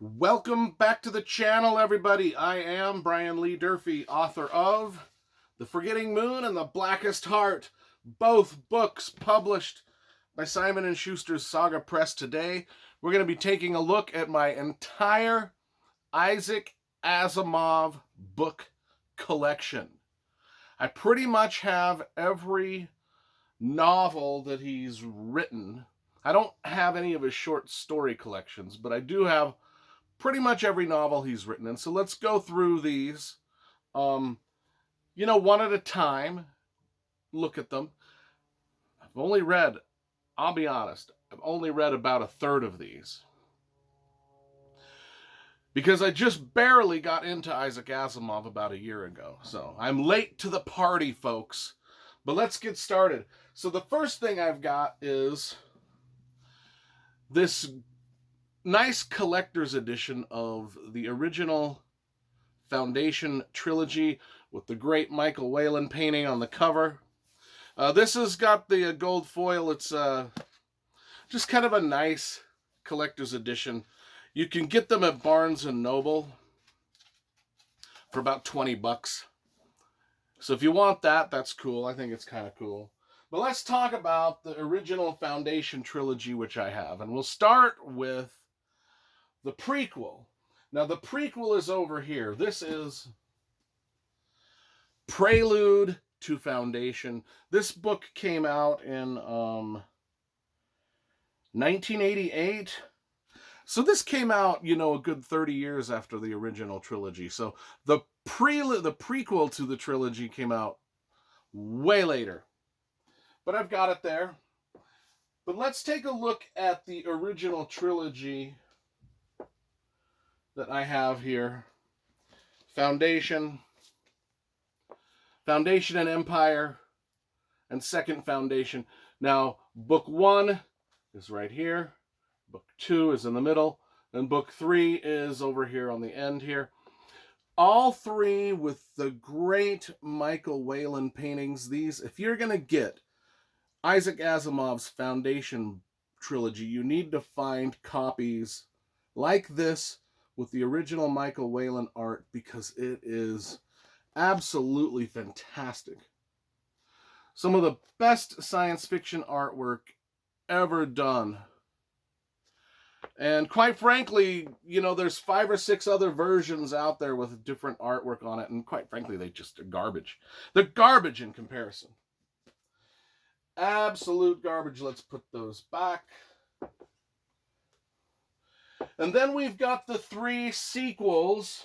Welcome back to the channel, everybody. I am Brian Lee Durfee, author of The Forgetting Moon and The Blackest Heart, both books published by Simon & Schuster's Saga Press. Today, we're going to be taking a look at my entire ISAAC ASIMOV book collection. I pretty much have every novel that he's written. I don't have any of his short story collections, but I do have pretty much every novel he's written. And so let's go through these, one at a time, look at them. I'll be honest, I've only read about a third of these, because I just barely got into ISAAC Asimov about a year ago. So I'm late to the party, folks. But let's get started. So the first thing I've got is this nice collector's edition of the original Foundation Trilogy with the great Michael Whelan painting on the cover. This has got the gold foil. It's just kind of a nice collector's edition. You can get them at Barnes & Noble for about 20 bucks. So if you want that, that's cool. I think it's kind of cool. But let's talk about the original Foundation Trilogy, which I have. And we'll start with the prequel. Now, the prequel is over here. This is Prelude to Foundation. This book came out in 1988. So this came out, a good 30 years after the original trilogy. So the prequel to the trilogy came out way later. But I've got it there. But let's take a look at the original trilogy that I have here. Foundation and Empire, and Second Foundation. Now, book 1 is right here. Book 2 is in the middle. And book 3 is over here on the end here. All three with the great Michael Whelan paintings. These, if you're going to get ISAAC Asimov's Foundation trilogy, you need to find copies like this with the original Michael Whelan art, because it is absolutely fantastic. Some of the best science fiction artwork ever done. And quite frankly, there's 5 or 6 other versions out there with different artwork on it, and quite frankly, they just are garbage. They're garbage in comparison. Absolute garbage. Let's put those back. And then we've got the 3 sequels.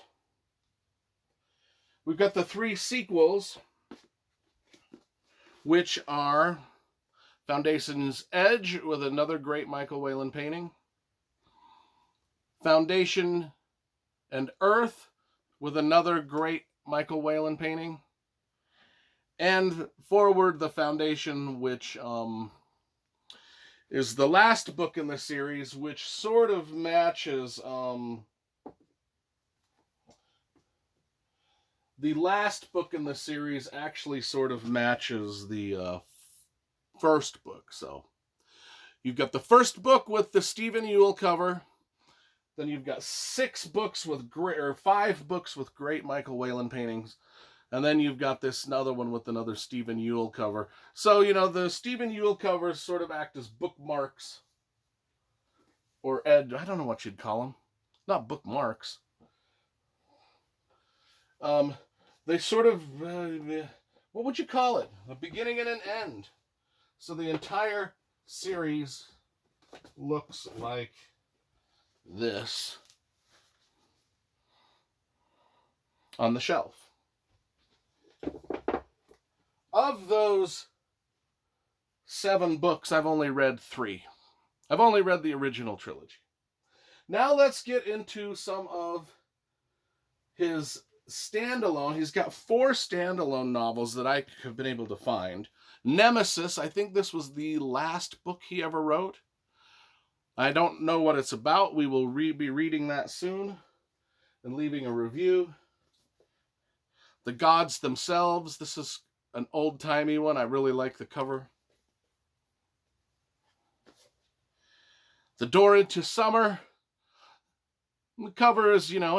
Which are Foundation's Edge with another great Michael Whelan painting. Foundation and Earth with another great Michael Whelan painting. And Forward the Foundation, which is the last book in the series, which sort of matches the last book in the series actually sort of matches the first book. So you've got the first book with the Stephen Ewell cover. Then you've got 5 books with great Michael Whelan paintings. And then you've got this another one with another Stephen Ewell cover. So, the Stephen Ewell covers sort of act as bookmarks. Or I don't know what you'd call them. Not bookmarks. They sort of, what would you call it? A beginning and an end. So the entire series looks like this on the shelf. Of those 7 books, I've only read 3. I've only read the original trilogy. Now let's get into some of his standalone. He's got 4 standalone novels that I have been able to find. Nemesis, I think this was the last book he ever wrote. I don't know what it's about. We will be reading that soon and leaving a review. The Gods Themselves. This is an old-timey one. I really like the cover. The Door into Summer. The cover is, you know,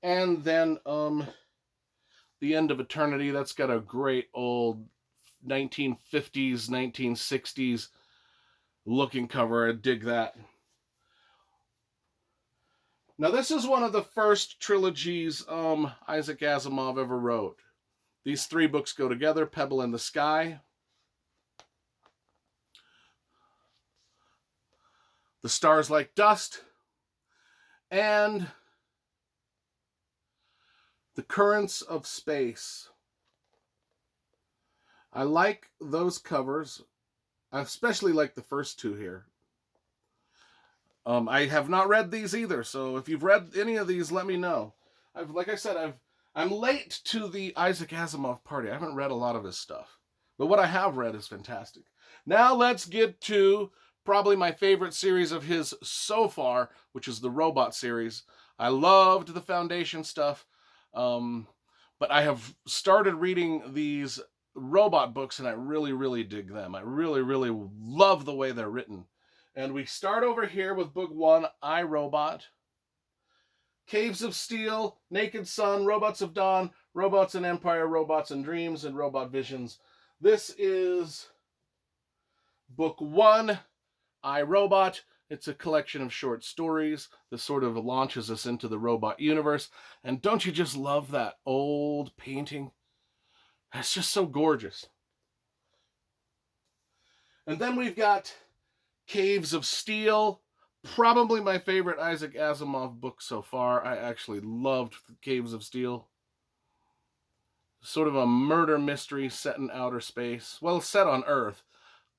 And then The End of Eternity, that's got a great old 1950s, 1960s looking cover. I dig that. Now, this is one of the first trilogies Isaac Asimov ever wrote. These three books go together: Pebble in the Sky, The Stars Like Dust, and The Currents of Space. I like those covers. I especially like the first two here. I have not read these either, so if you've read any of these, let me know. Like I said, I'm late to the Isaac Asimov party. I haven't read a lot of his stuff, but what I have read is fantastic. Now let's get to probably my favorite series of his so far, which is the Robot series. I loved the Foundation stuff, but I have started reading these Robot books, and I really, really dig them. I really, really love the way they're written. And we start over here with book 1, I, Robot. Caves of Steel, Naked Sun, Robots of Dawn, Robots and Empire, Robots and Dreams, and Robot Visions. This is book 1, I, Robot. It's a collection of short stories that sort of launches us into the robot universe. And don't you just love that old painting? It's just so gorgeous. And then we've got Caves of Steel, probably my favorite Isaac Asimov book so far. I actually loved Caves of Steel. Sort of a murder mystery set in outer space. Well, set on Earth,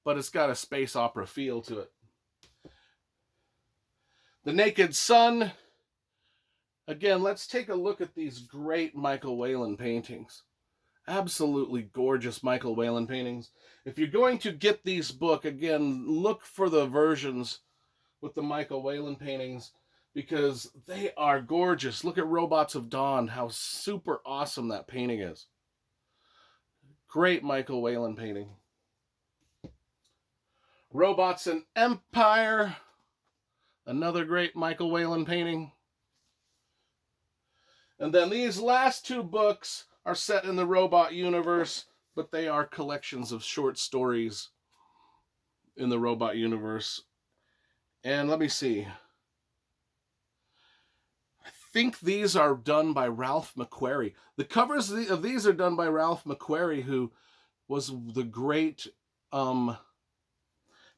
but it's got a space opera feel to it. The Naked Sun. Again, let's take a look at these great Michael Whelan paintings. Absolutely gorgeous Michael Whelan paintings. If you're going to get these books, again, look for the versions with the Michael Whelan paintings because they are gorgeous. Look at Robots of Dawn, how super awesome that painting is. Great Michael Whelan painting. Robots and Empire, another great Michael Whelan painting. And then these last two books are set in the robot universe, but they are collections of short stories in the robot universe. And let me see. I think these are done by Ralph McQuarrie. The covers of these are done by Ralph McQuarrie, who was the great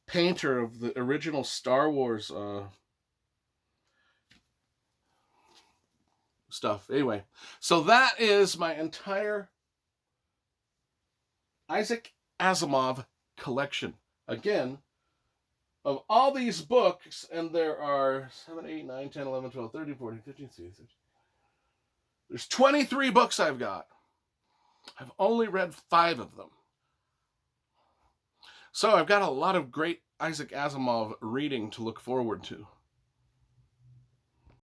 painter of the original Star Wars stuff. Anyway, so that is my entire Isaac Asimov collection. Again, of all these books, and there are 7, 8, 9, 10, 11, 12, 13, 14, 15, 16, 17. There's 23 books I've got. I've only read 5 of them. So I've got a lot of great Isaac Asimov reading to look forward to.